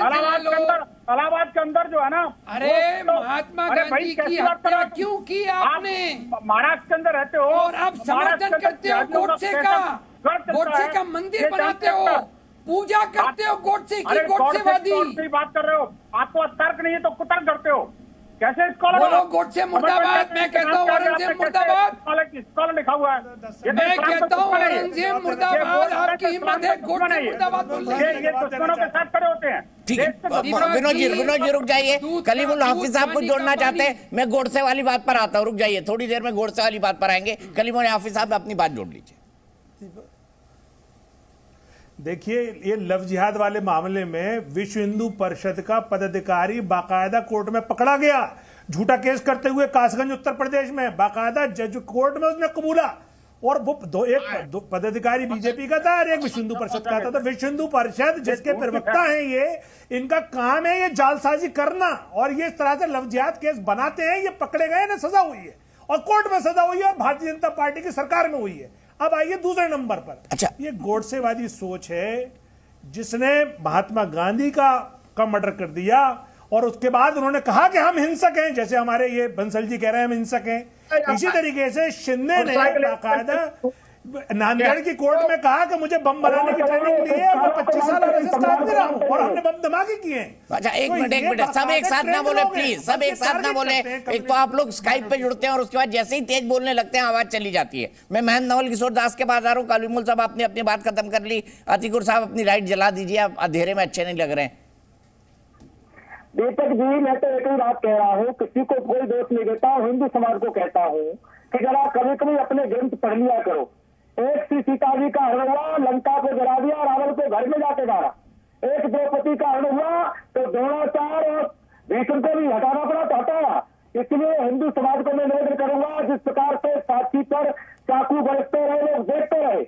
इलाहाबाद के अंदर जो है ना, अरे महात्मा गांधी की हत्या क्यों की आपने? महाराष्ट्र के अंदर रहते हो और आप समर्थन करते हो गोडसे का मंदिर बनाते हो, पूजा करते हो गोडसे की, गोडसेवादी बात कर रहे हो। आपको तर्क नहीं है तो कुतर्क करते हो। कैसे बोलो गोडसे मुर्दाबाद, मैं कहता हूँ औरंगजेब मुर्दाबाद, स्कॉलर लिखा हुआ है। मैं कहता हूँ औरंगजेब मुर्दाबाद। आपकी हिम्मत है गोडसे मुर्दाबाद बोलने की। ये दुश्मनों के साथ खड़े होते हैं। ठीक है, विनोद जी रुक जाइए। कलीमुल हाफिज साहब कुछ जोड़ना चाहते हैं? मैं गोडसे वाली बात पर आता हूँ, रुक जाइए, थोड़ी देर में गोडसे वाली बात पर आएंगे। कलीमुल हाफिज साहब अपनी बात जोड़ लीजिए। देखिए, ये लव जिहाद वाले मामले में विश्व हिंदू परिषद का पदाधिकारी बाकायदा कोर्ट में पकड़ा गया, झूठा केस करते हुए कासगंज उत्तर प्रदेश में। बाकायदा जज कोर्ट में उसने कबूला, और वो दो पदाधिकारी बीजेपी का था और एक विश्व हिंदू परिषद का था। तो विश्व हिंदू परिषद जिसके प्रवक्ता हैं ये, इनका काम है ये जालसाजी करना, और ये इस तरह से लव जिहाद केस बनाते हैं। ये पकड़े गए ना, सजा हुई है, और कोर्ट में सजा हुई है, और भारतीय जनता पार्टी की सरकार में हुई है। अब आइए दूसरे नंबर पर। अच्छा, ये गोडसेवादी सोच है, जिसने महात्मा गांधी का मर्डर कर दिया, और उसके बाद उन्होंने कहा कि हम हिंसक हैं, जैसे हमारे ये बंसल जी कह रहे हैं हम हिंसक हैं। इसी तरीके से शिंदे ने बाकायदा नांदेड़ की कोर्ट में कहा कि मुझे बम बनाने की ट्रेनिंग दी है, मैं 25 साल काम दे रहा हूं, और हमने बम धमाके किए हैं। अच्छा, एक मिनट, सब एक साथ ना बोले प्लीज, सब एक साथ ना बोले। एक तो आप लोग स्काइप पे जुड़ते हैं और उसके बाद जैसे ही तेज बोलने लगते हैं आवाज चली जाती है। मैं महेंद्र नवल किशोर दास के पास आ रहा हूँ। कलीमुल साहब आपने अपनी बात खत्म कर ली, अतीकुर साहब अपनी लाइट जला दीजिए, आप अंधेरे में अच्छे नहीं लग रहे हैं। दीपक जी, मैं तो एक ही बात कह रहा हूँ, किसी को कोई दोष नहीं देता हूँ, हिंदू समाज को कहता हूँ कि जरा कभी कभी अपने ग्रंथ पढ़ लिया करो। एक श्री सीता जी का हरण हुआ, लंका को जला दिया, रावण को घर में जाके मारा। एक द्रौपदी का हरण हुआ तो द्रोणाचार्य और भीष्म को भी हटाना पड़ा तो हटाया। इसलिए हिंदू समाज को मैं निवेदन करूंगा, जिस प्रकार से साक्षी पर चाकू बरसते रहे, लोग देखते रहे,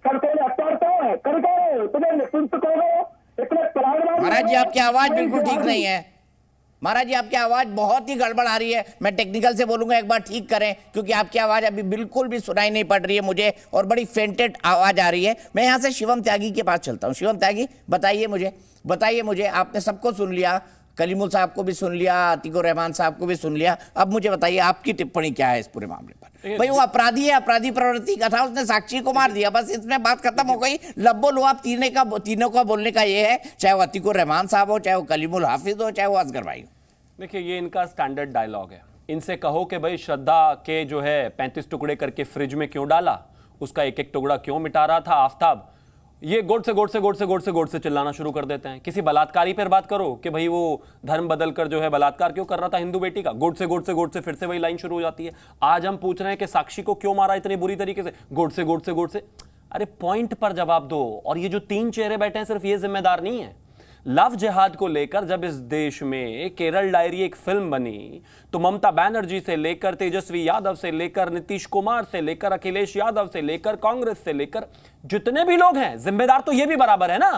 सड़कों में हत्यारते हैं, करते रहे, तुम्हें निपुंसक हो गए, इतने महाराज जी आपकी आवाज बिल्कुल ठीक नहीं है। महाराज जी आपकी आवाज बहुत ही गड़बड़ आ रही है। मैं टेक्निकल से बोलूंगा एक बार ठीक करें, क्योंकि आपकी आवाज अभी बिल्कुल भी सुनाई नहीं पड़ रही है मुझे, और बड़ी फेंटेड आवाज आ रही है। मैं यहां से शिवम त्यागी के पास चलता हूं। शिवम त्यागी, बताइए मुझे, आपने सबको सुन लिया, कलीमुल साहब को भी सुन लिया, अतीकुर रहमान साहब को भी सुन लिया, अब मुझे बताइए आपकी टिप्पणी क्या है इस पूरे मामले पर? भाई वो अपराधी है, अपराधी प्रवृत्ति का था, उसने साक्षी को मार दिया, बस इसमें बात खत्म हो गई। लब्बो लुआब तीनों का बोलने का ये है, चाहे वो अतीकुर रहमान साहब हो, चाहे वो कलीमुल हाफिज हो, चाहे वो असगर भाई हो। देखिए, ये इनका स्टैंडर्ड डायलॉग है। इनसे कहो कि भाई श्रद्धा के जो है 35 टुकड़े करके फ्रिज में क्यों डाला, उसका एक एक टुकड़ा क्यों मिटा रहा था आफ्ताब, ये गोड से चिल्लाना शुरू कर देते हैं। किसी बलात्कारी पर बात करो कि भाई वो धर्म बदल कर जो है बलात्कार क्यों कर रहा था हिंदू बेटी का, गोड से फिर से वही लाइन शुरू हो जाती है। आज हम पूछ रहे हैं कि साक्षी को क्यों मारा इतनी बुरी तरीके से, गोड से। अरे पॉइंट पर जवाब दो। और ये जो 3 चेहरे बैठे हैं, सिर्फ ये जिम्मेदार नहीं है। लव जिहाद को लेकर जब इस देश में केरल डायरी एक फिल्म बनी, तो ममता बनर्जी से लेकर तेजस्वी यादव से लेकर नीतीश कुमार से लेकर अखिलेश यादव से लेकर कांग्रेस से लेकर जितने भी लोग हैं, जिम्मेदार तो ये भी बराबर है ना।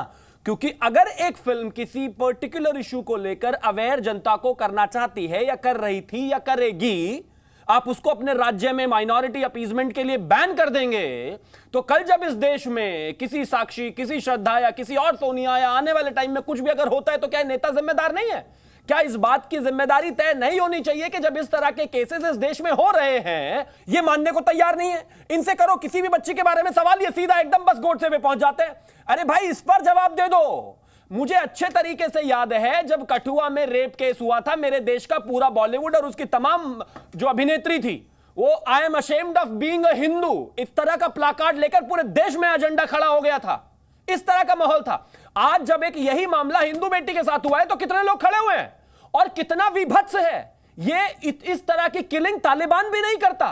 क्योंकि अगर एक फिल्म किसी पर्टिकुलर इशू को लेकर अवेयर जनता को करना चाहती है या कर रही थी या करेगी, आप उसको अपने राज्य में माइनॉरिटी अपीजमेंट के लिए बैन कर देंगे, तो कल जब इस देश में किसी साक्षी, किसी श्रद्धा या किसी और सोनिया या आने वाले टाइम में कुछ भी अगर होता है, तो क्या नेता जिम्मेदार नहीं है? क्या इस बात की जिम्मेदारी तय नहीं होनी चाहिए कि जब इस तरह के केसेस इस देश में हो रहे हैं, ये मानने को तैयार नहीं है? इनसे करो किसी भी बच्ची के बारे में सवाल, ये सीधा एकदम बस गोडसे पे पहुंच जाते हैं। अरे भाई, इस पर जवाब दे दो। मुझे अच्छे तरीके से याद है जब कठुआ में रेप केस हुआ था, मेरे देश का पूरा बॉलीवुड और उसकी तमाम जो अभिनेत्री थी वो I am ashamed of being a Hindu इस तरह का प्लाकार्ड लेकर पूरे देश में एजेंडा खड़ा हो गया था। इस तरह का माहौल था। आज जब एक यही मामला हिंदू बेटी के साथ हुआ है तो कितने लोग खड़े हुए हैं और कितना विभत्स है ये। इस तरह की किलिंग तालिबान भी नहीं करता।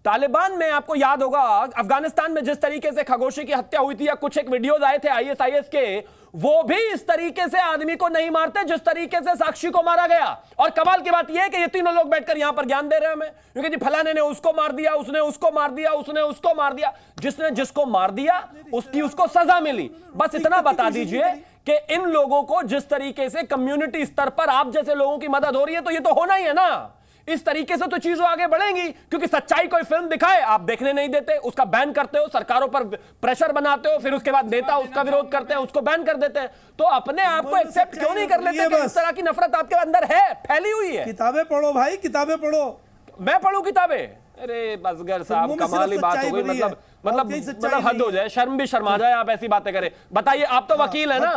तालिबान में आपको याद होगा अफगानिस्तान में जिस तरीके से खगोशी की हत्या हुई थी या कुछ एक वीडियोज आए थे आईएसआईएस के, वो भी इस तरीके से आदमी को नहीं मारते जिस तरीके से साक्षी को मारा गया। और कमाल की बात यह है कि ये तीनों लोग बैठकर यहां पर ज्ञान दे रहे हैं हमें, क्योंकि जी फलाने ने उसको मार दिया, उसने उसको मार दिया, उसने उसको मार दिया। जिसने जिसको मार दिया उसकी उसको सजा मिली। बस इतना बता दीजिए कि इन लोगों को जिस तरीके से कम्युनिटी स्तर पर आप जैसे लोगों की मदद हो रही है तो ये तो होना ही है ना। इस तरीके से तो चीजों आगे बढ़ेंगी, क्योंकि सच्चाई कोई फिल्म दिखाए आप देखने नहीं देते, उसका बैन करते हो, सरकारों पर प्रेशर बनाते हो, फिर उसके बाद नेता उसका विरोध करते हैं, उसको बैन कर देते हैं। तो अपने आप को एक्सेप्ट क्यों नहीं कर लेते कि इस तरह की नफरत आपके अंदर है, फैली हुई है। किताबें पढ़ो भाई, किताबें पढ़ो। मैं पढ़ूं किताबें? अरे असगर साहब कमाल ही बात हो गई। मतलब हद हो जाए, शर्म भी शर्मा जाए आप ऐसी बातें करें। बताइए, आप तो वकील है ना,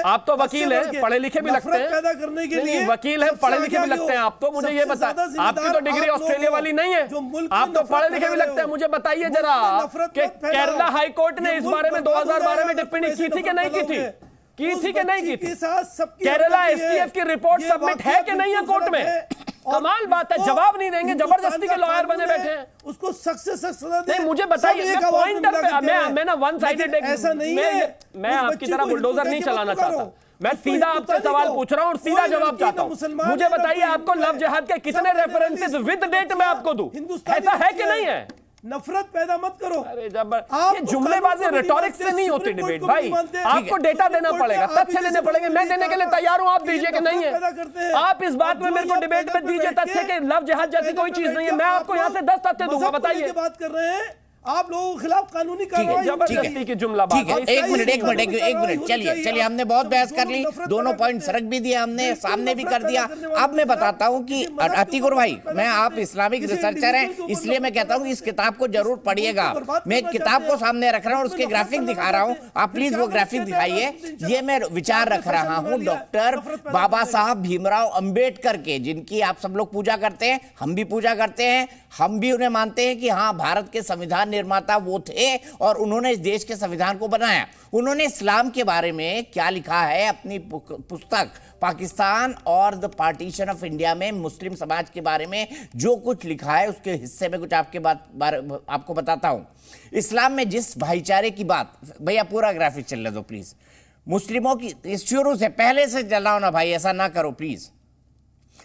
आप तो वकील हैं, पढ़े लिखे भी लगते हैं, पैदा करने के लिए वकील हैं, पढ़े लिखे भी लगते हैं आप तो। मुझे ये बताएं, आपकी तो डिग्री ऑस्ट्रेलिया वाली नहीं है, आप तो पढ़े लिखे भी लगते हैं। मुझे बताइए जरा कि केरला हाई कोर्ट ने इस बारे में 2012 में टिप्पणी की थी कि नहीं की थी? की थी कि नहीं की थी? केरला एसटीएफ की रिपोर्ट सबमिट है कि नहीं है कोर्ट में? कमाल बात है, जवाब नहीं देंगे, जबरदस्ती के लॉयर बने बैठे हैं। उसको सख्त से सख्त सजा दे। नहीं, मुझे बताइए, मैं पॉइंटर पे मैं ना वन साइडेड ऐसा नहीं है। मैं आपकी तरह बुलडोजर नहीं चलाना चाहता, मैं सीधा आपसे सवाल पूछ रहा हूं और सीधा जवाब चाहता हूं। मुझे बताइए, आपको लव जिहाद के कितने रेफरेंसेस विद डेट में आपको दूं? ऐसा है कि नहीं है? नफरत पैदा मत करो। अरे ये जुमलेबाजी रिटोरिक्स से नहीं होती डिबेट भाई। आपको डेटा देना पड़ेगा, तथ्य देने पड़ेंगे। मैं देने के लिए तैयार हूं, आप दीजिए कि नहीं है। आप इस बात में मेरे को डिबेट में दीजिए तथ्य कि लव जिहाद जैसी कोई चीज नहीं है। मैं आपको यहां से 10 तथ्य दूंगा, बताइए। बात कर रहे हैं आप लोगों के खिलाफ कानूनी कार्रवाई। जबरदस्ती की जुमला बात। एक मिनट, चलिए हमने बहुत बहस कर ली, दोनों पॉइंट सरक भी दिया हमने, सामने भी कर दिया। अब मैं बताता हूं कि अतीकुर भाई, मैं आप इस्लामिक रिसर्चर हैं, इसलिए मैं कहता हूं कि इस किताब को जरूर पढ़िएगा। मैं एक किताब को सामने रख रहा हूं और उसके ग्राफिक दिखा रहा हूं, आप प्लीज वो ग्राफिक दिखाइए। ये मैं विचार रख रहा हूं डॉक्टर बाबा साहब भीमराव अंबेडकर के, जिनकी आप सब लोग पूजा करते हैं, हम भी पूजा करते हैं, हम भी उन्हें मानते हैं कि हाँ भारत के संविधान निर्माता वो थे और उन्होंने इस देश के संविधान को बनाया। उन्होंने इस्लाम के बारे में क्या लिखा है अपनी पुस्तक पाकिस्तान और द पार्टीशन ऑफ इंडिया में, मुस्लिम समाज के बारे में जो कुछ लिखा है उसके हिस्से में कुछ आपको बताता हूं। इस्लाम में जिस भाईचारे की बात, भैया पूरा ग्राफिक चलने दो प्लीज, मुस्लिमों की शुरू से पहले से चलाओ ना भाई, ऐसा ना करो प्लीज।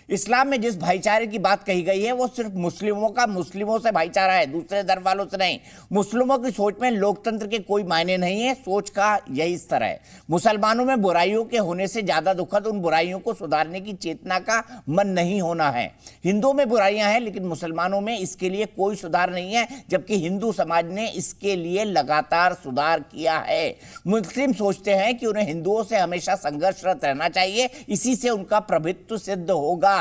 इस्लाम में जिस भाईचारे की बात कही गई है वो सिर्फ मुस्लिमों का मुस्लिमों से भाईचारा है, दूसरे धर्म वालों से नहीं। मुस्लिमों की सोच में लोकतंत्र के कोई मायने नहीं है, सोच का यही स्तर है। मुसलमानों में बुराइयों के होने से ज्यादा दुखद उन बुराइयों को सुधारने की चेतना का मन नहीं होना है। हिंदुओं में बुराइयां हैं लेकिन मुसलमानों में इसके लिए कोई सुधार नहीं है, जबकि हिंदू समाज ने इसके लिए लगातार सुधार किया है। मुस्लिम सोचते हैं कि उन्हें हिंदुओं से हमेशा संघर्षरत रहना चाहिए, इसी से उनका प्रभुत्व सिद्ध होगा।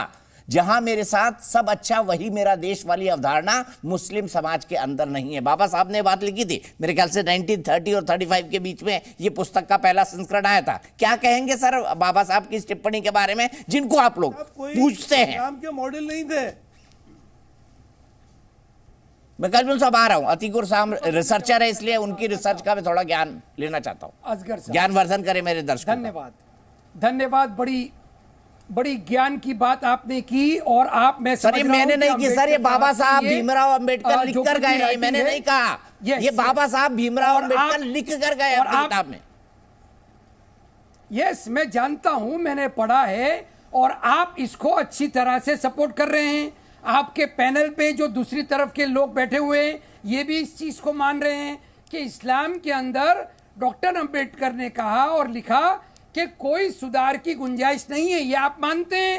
जहां मेरे साथ सब अच्छा वही मेरा देश वाली अवधारणा मुस्लिम समाज के अंदर नहीं है। बाबा साहब ने बात लिखी थी, मेरे ख्याल से 1930 और 35 के बीच में ये पुस्तक का पहला संस्करण आया था। क्या कहेंगे सर बाबा साहब की इस टिप्पणी के बारे में, जिनको आप लोग पूछते हैं? इस्लाम के मॉडल नहीं थे। मैं कल साहब आ रहा हूं, अतीकुर साहब रिसर्चर है इसलिए उनकी रिसर्च का मैं थोड़ा ज्ञान लेना चाहता हूं। असगर साहब ज्ञानवर्धन करे मेरे दर्शकों। धन्यवाद, बड़ी ज्ञान की बात आपने की। और आप, मैं सर ये मैंने नहीं की सर, ये बाबा साहब भीमराव अंबेडकर लिख कर गए हैं, मैंने नहीं कहा। ये बाबा साहब भीमराव अंबेडकर लिख कर गए अपनी किताब में। यस, मैं जानता हूं, मैंने पढ़ा है और आप इसको अच्छी तरह से सपोर्ट कर रहे हैं। आपके पैनल पे जो दूसरी तरफ के लोग बैठे हुए हैं ये भी इस चीज को मान रहे हैं कि इस्लाम के अंदर डॉक्टर अंबेडकर ने कहा और लिखा कि कोई सुधार की गुंजाइश नहीं है। ये आप मानते हैं?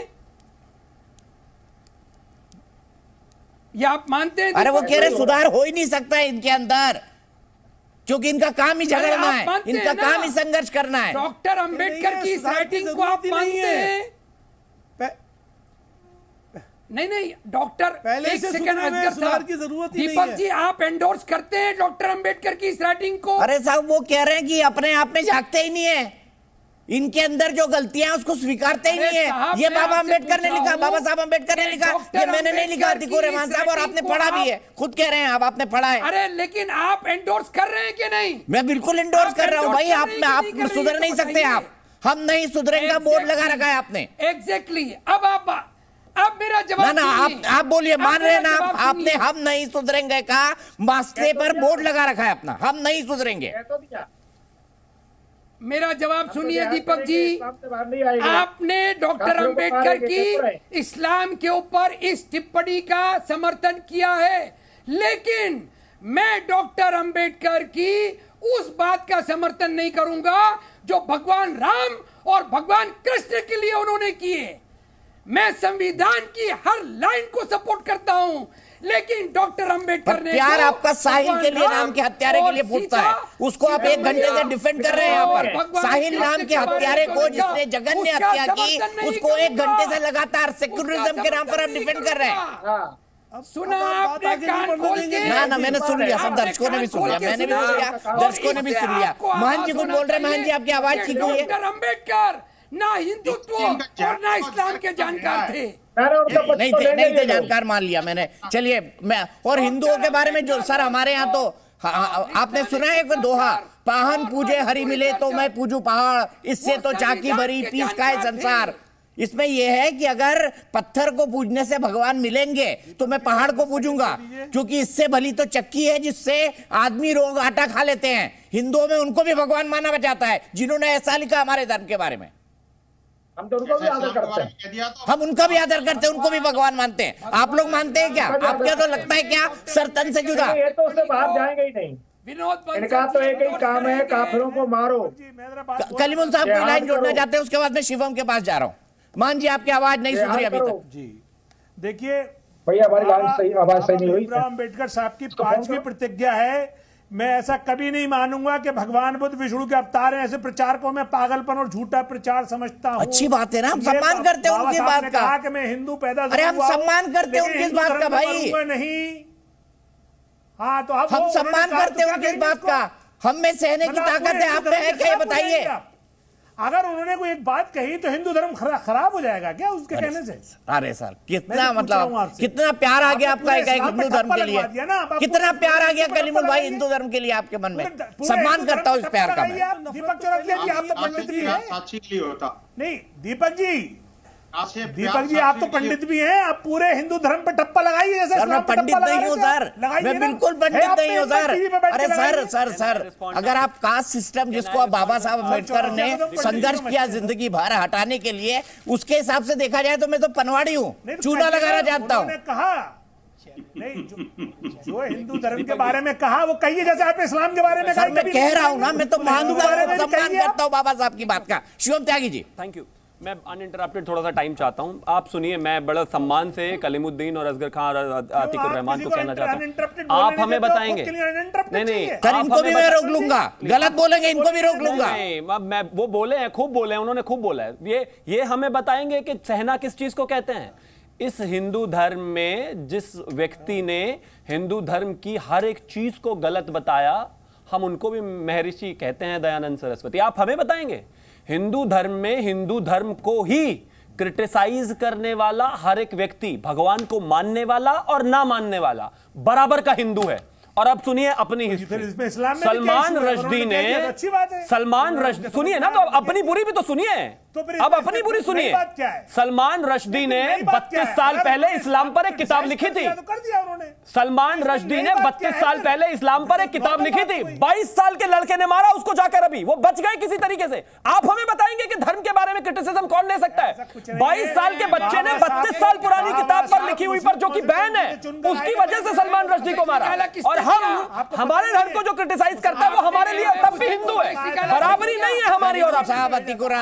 ये आप मानते हैं? अरे वो कह रहे सुधार हो ही नहीं सकता है इनके अंदर, क्योंकि इनका काम ही झगड़ना है, इनका काम ही संघर्ष करना है। डॉक्टर अंबेडकर की इस राइटिंग को आप मानते हैं? नहीं डॉक्टर, पहले से सुधार की जरूरत ही नहीं है। दीपक जी, आप एंडोर्स करते हैं डॉक्टर अंबेडकर की इस राइटिंग को? अरे साहब वो कह रहे हैं कि अपने आप में झांकते ही नहीं है, इनके अंदर जो गलतियां उसको स्वीकारते ही नहीं है। साहब, ये मैं बाबा आपसे अम्बेडकर ने पूछा लिखा, हूं, बाबा साहब अम्बेडकर ने लिखा, ये मैंने नहीं लिखा, अतीकुर रहमान साहब, और आपने पढ़ा भी है, खुद कह रहे हैं आप, आपने पढ़ा है। अरे लेकिन आप एंडोर्स कर रहे हैं कि नहीं? मैं बिल्कुल एंडोर्स कर रहा हूं भाई। आप सुधर नहीं सकते, आप हम नहीं सुधरेंगे, बोर्ड लगा रखा है आपने। एग्जैक्टली। अब मेरा जवाब ना आप बोलिए, मान रहे हैं ना आपने हम नहीं सुधरेंगे कहा, मास्टर पर बोर्ड लगा रखा है अपना, हम नहीं सुधरेंगे। मेरा जवाब सुनिए दीपक जी, आपने डॉक्टर अंबेडकर की इस्लाम के ऊपर इस टिप्पणी का समर्थन किया है, लेकिन मैं डॉक्टर अंबेडकर की उस बात का समर्थन नहीं करूंगा जो भगवान राम और भगवान कृष्ण के लिए उन्होंने किए। मैं संविधान की हर लाइन को सपोर्ट करता हूं, लेकिन डॉक्टर अंबेडकर ने प्यार आपका साहिल के लिए, नाम के हत्यारे के लिए फूटता है, उसको आप 1 घंटे से डिफेंड कर रहे हैं यहाँ पर। साहिल नाम के हत्यारे को, जिसने जघन्य हत्या की, उसको 1 घंटे से लगातार सेक्युलरिज्म के नाम पर आप डिफेंड कर रहे हैं। सुना आपने, कान खोल के? ना मैंने सुन लिया, सब दर्शकों ने भी सुन लिया, मैंने भी सुन लिया, दर्शकों ने भी सुन लिया। मोहन जी कुछ बोल रहे हैं, मोहन जी आपकी आवाज ठीक हुई है। डॉक्टर अंबेडकर ना हिंदुत्व और ना इस्लाम के जानकार थे। नहीं थे जानकार, मान लिया मैंने। चलिए, मैं और हिंदुओं के बारे में जो सर हमारे यहाँ तो आपने सुना है एक दोहा, पाहन पूजे हरि मिले तो मैं पूजू पहाड़, इससे तो चाकी भरी पीस का है संसार। इसमें यह है कि अगर पत्थर को पूजने से भगवान मिलेंगे तो मैं पहाड़ को पूजूंगा, क्योंकि इससे भली तो चक्की है जिससे आदमी रोग आटा खा लेते हैं। हिंदुओं में उनको भी भगवान माना जाता है, जिन्होंने ऐसा लिखा हमारे धर्म के बारे में। हम तो उनको भी आदर करते हैं, हम उनका भी आदर करते हैं, उनको भी भगवान मानते हैं। आप लोग मानते हैं क्या? आपको तो लगता है क्या सर तन से जुदा? ये तो उससे बाहर जाएंगे ही नहीं। इनका तो एक ही काम है, काफिरों को मारो। कलीमुल साहब कोई लाइन जोड़ना चाहते हैं, उसके बाद मैं शिवम के पास जा रहा हूँ। मान जी आपकी आवाज नहीं सुधरी अभी तक जी। देखिए भैया, हमारी आवाज सही नहीं हुई। अम्बेडकर साहब की 5वीं प्रतिज्ञा है, मैं ऐसा कभी नहीं मानूंगा कि भगवान बुद्ध विष्णु के अवतार हैं। ऐसे प्रचार को मैं पागलपन और झूठा प्रचार समझता हूँ। अच्छी बात है ना, हम सम्मान करते हैं उनकी बात का। कहा कि मैं हिंदू पैदा, अरे हम सम्मान करते हैं उनकी बात का भाई, नहीं। हाँ तो हम सम्मान करते हैं उनकी बात का। हम में सहने की ताकत है, आप में है क्या, बताइए। अगर उन्होंने कोई एक बात कही तो हिंदू धर्म खराब हो जाएगा क्या उसके कहने से? अरे सर, कितना मतलब कितना प्यार आ गया आपका एक हिंदू धर्म के लिए, कितना प्यार आ गया कलीमुल भाई हिंदू धर्म के लिए आपके मन में। सम्मान करता हूँ इस प्यार का मैं। दीपक चौरसिया जी, आप तो पंडित भी हैं। नहीं दीपक जी, आप तो पंडित भी हैं, आप पूरे हिंदू धर्म पे टप्पा लगाइए। सर मैं पंडित नहीं हूँ सर, मैं बिल्कुल पंडित नहीं हूँ सर। अरे सर अगर आप कास्ट सिस्टम जिसको आप बाबा साहब अम्बेडकर ने संघर्ष किया जिंदगी भर हटाने के लिए, उसके हिसाब से देखा जाए तो मैं तो पनवाड़ी हूँ, चूना लगाना जानता हूँ। कहा नहीं, जो हिंदू धर्म के बारे में कहा वो कहिए, जैसे आप इस्लाम के बारे में। सर मैं कह रहा हूँ ना, मैं तो मानता हूँ, सम्मान करता हूँ बाबा साहब की बात का। Shivam Tyagi ji, thank you. मैं अनइंटरप्टेड थोड़ा सा टाइम चाहता हूं, आप सुनिए। मैं बड़ा सम्मान से कलीमुद्दीन और असगर खान और आतिकुर रहमान को कहना चाहता हूं, आप हमें बताएंगे। नहीं सर इनको भी मैं रोक लूंगा, गलत बोलेंगे इनको भी रोक लूंगा। मैं वो बोले हैं, खूब बोले हैं, उन्होंने खूब बोला है। ये हमें बताएंगे कि सहना किस चीज को कहते हैं। इस हिंदू धर्म में जिस व्यक्ति ने हिंदू धर्म की हर एक चीज को गलत बताया, हम उनको भी महर्षि कहते हैं, दयानंद सरस्वती। आप हमें बताएंगे हिंदू धर्म में हिंदू धर्म को ही क्रिटिसाइज करने वाला हर एक व्यक्ति, भगवान को मानने वाला और ना मानने वाला, बराबर का हिंदू है। और अब सुनिए अपनी हिस्ट्री। सलमान रश्दी ने, सलमान रश्दी सुनिए ना, तो अपनी बुरी भी तो सुनिए, अब अपनी बुरी सुनिए। सलमान रश्दी ने 32 साल पहले इस्लाम पर एक किताब लिखी थी। सलमान रश्दी ने 32 साल पहले इस्लाम पर एक किताब लिखी थी। 22 साल के लड़के ने मारा उसको जाकर, अभी वो बच गए किसी तरीके से। आप हमें बताएंगे कि धर्म के बारे में क्रिटिसिज्म कौन ले सकता है? 22 साल के बच्चे ने 32 साल पुरानी किताब पर लिखी हुई, पर जो कि बैन है, उसकी वजह से सलमान रश्दी को मारा। और हम हमारे धर्म को जो क्रिटिसाइज करता है वो हमारे लिए तब भी हिंदू है, बराबरी नहीं है हमारी और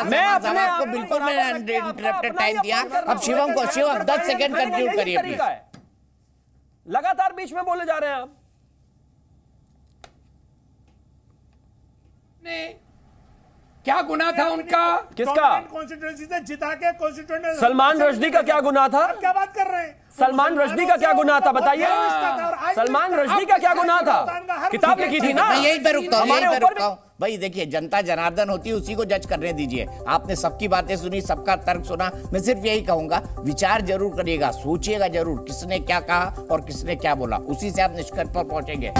मैं अपने आपको बिल्कुल मैंने इंटरप्टेड टाइम दिया। अब शिवम को, शिवम 10 सेकंड कंक्लूड करिए प्लीज। लगातार बीच में बोले जा रहे हैं आप। क्या गुनाह था उनका? किसका? कॉन्स्टिट्यूएंसी से जिता के कॉन्स्टिट्यूएंट सलमान रश्दी का क्या गुनाह था? क्या बात कर रहे हैं? सलमान रश्दी का क्या गुनाह था बताइए? सलमान रश्दी का क्या गुनाह था? किताब लिखी थी ना। मैं यहीं पे रुकता हूँ, हमारे ऊपर भी भाई देखिए, जनता जनार्दन होती है, उसी को जज करने दीजिए। आपने सबकी बातें सुनी, सबका तर्क सुना। मैं सिर्फ यही कहूंगा, विचार जरूर करिएगा, सोचिएगा जरूर किसने क्या कहा और किसने क्या बोला, उसी से आप निष्कर्ष पर पहुंचेंगे।